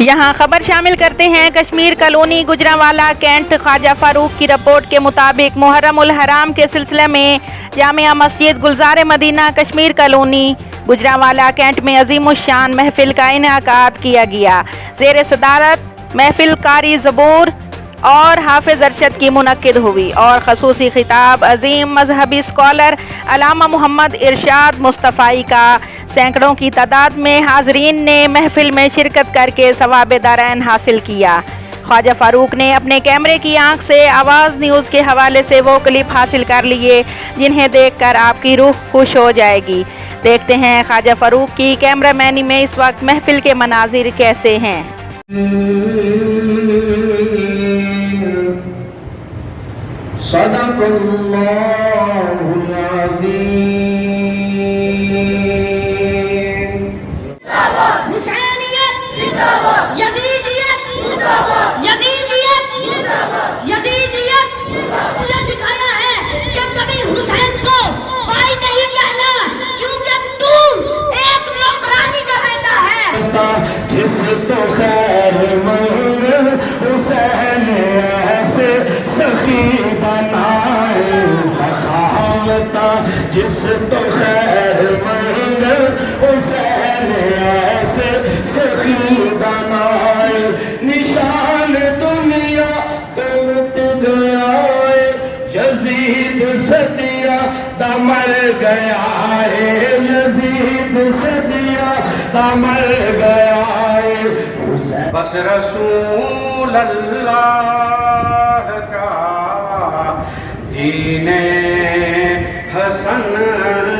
यहाँ खबर शामिल करते हैं। कश्मीर कॉलोनी गुजरांवाला कैंट ख्वाजा फारूक की रिपोर्ट के मुताबिक मुहर्रम उल हराम के सिलसिले में जामिया मस्जिद गुलजार मदीना कश्मीर कॉलोनी गुजरांवाला कैंट में अजीमुश्शान महफिल का इनेकाद किया गया। ज़ेर सदारत महफिल कारी ज़बूर और हाफिज अरशद की मुनक्किद हुई और खसूसी खिताब अजीम मजहबी स्कॉलर अलामा मोहम्मद इरशाद मुस्तफ़ाई का सैकड़ों की तादाद में हाजरीन ने महफिल में शिरकत करके सवाब दारैन हासिल किया। ख्वाजा फारूक ने अपने कैमरे की आंख से आवाज़ न्यूज़ के हवाले से वो क्लिप हासिल कर लिए जिन्हें देखकर आपकी रूह खुश हो जाएगी। देखते हैं ख्वाजा फारूक की कैमरामैनी में इस वक्त महफिल के मनाजिर कैसे हैं। सदक़ल्लाहुल अज़ीम। हुसैनियत जिंदाबाद, यजीदियत जिंदाबाद, यजीदियत जिंदाबाद, यजीदियत जिंदाबाद। मुझे सिखाया है कि कभी हुसैन को भाई नहीं कहना, क्योंकि तू एक नौकरानी का बेटा है। जिस तो खैर मंग हुसैन ऐसे सखी बनाए सखावता, जिस तो खैर मंग हुसैन ऐसे सखी बनाए। निशान दुनिया मिट गया है, यजीद सदिया दमर गया है, यजीद सदिया दमर गया है। बस रसूल अल्लाह का दीने हसन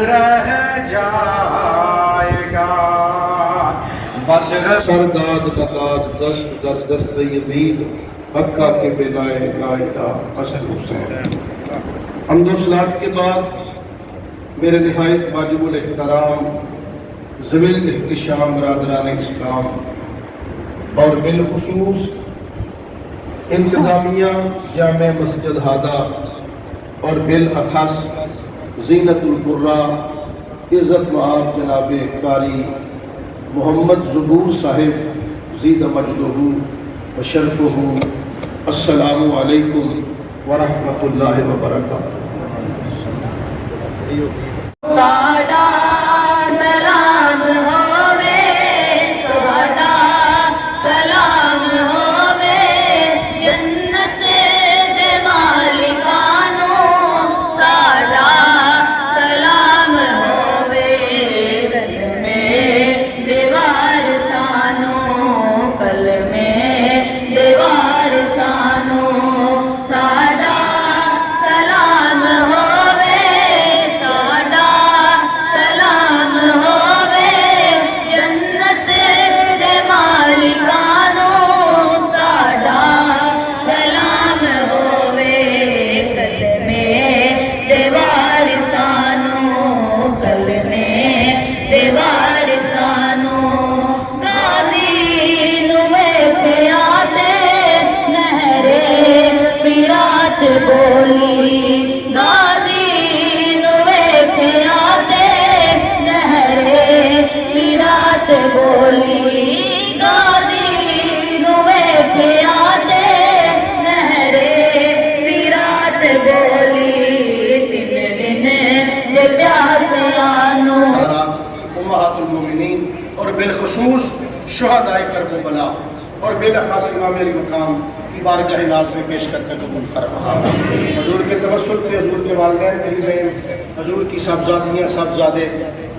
रह जाएगा। बस सरदाद कताज दस्त दर दस्त यजीद हक्का के बिलाए लाइला असद हुसैन। हमदुसलात के बाद मेरे निहायत वाजिबुल एहतराम ज़वील एहतिशाम बरादरान इस्लाम और बिलखुसूस इंतज़ामिया जामे मस्जिद हादा और बिलअख़स ज़ीनतुल कुर्रा इज़्ज़त मआब जनाब कारी मोहम्मद ज़ुबूर साहिब ज़ीद मजदुहू व शरफ़ुहू, अस्सलामु अलैकुम व रहमतुल्लाहि व बरकातुहू। साडा सलाम होवे, साडा सलाम होवे, जन्नत दे मालिकानो साडा सलाम होवे। कल में दीवार सानो, कल में दीवार सानो साडा सलाम होवे, साडा सलाम होवे, जन्नत दे मालिकानो साडा सलाम होवे। कल में दीवार सानो, कल में दीवार सानो, गाली नुवे प्यादे नहरे फिरात बोली, गाली नुवे प्यादे नहरे फिरात बोली, गाली नुवे प्यादे नहरे फिरात बोली। तीन दिन दे प्यासे आनो उम्महातुल मोमिनीन और बिलखुसूस शुहदाए करबला और बिलखास इमाम अली मकाम की बारगाह नाज में पेश करके कबूल फरमा। हजूर के तवस्सुल से हजूर के वालिदैन करीमैन, हजूर की साहबजादियाँ साहबजादे,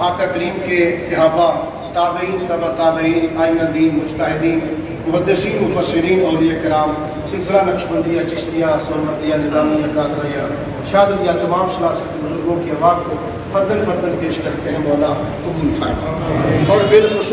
आका करीम के सहाबा, ताबईन तबा ताबईन, आइम्मदीन मुज्तहिदीन, मुहद्दिसीन मुफस्सिरीन, औलिया किराम, सिलसिला नक्शबंदिया चिश्तिया सोनमर्दिया निज़ामिया कादरिया शादिया तमाम सलासिल बुजुर्गों की आवाज़ को फर्दन फर्दन पेश करते हैं। मौला कबूल फरमा और बिलखुसूस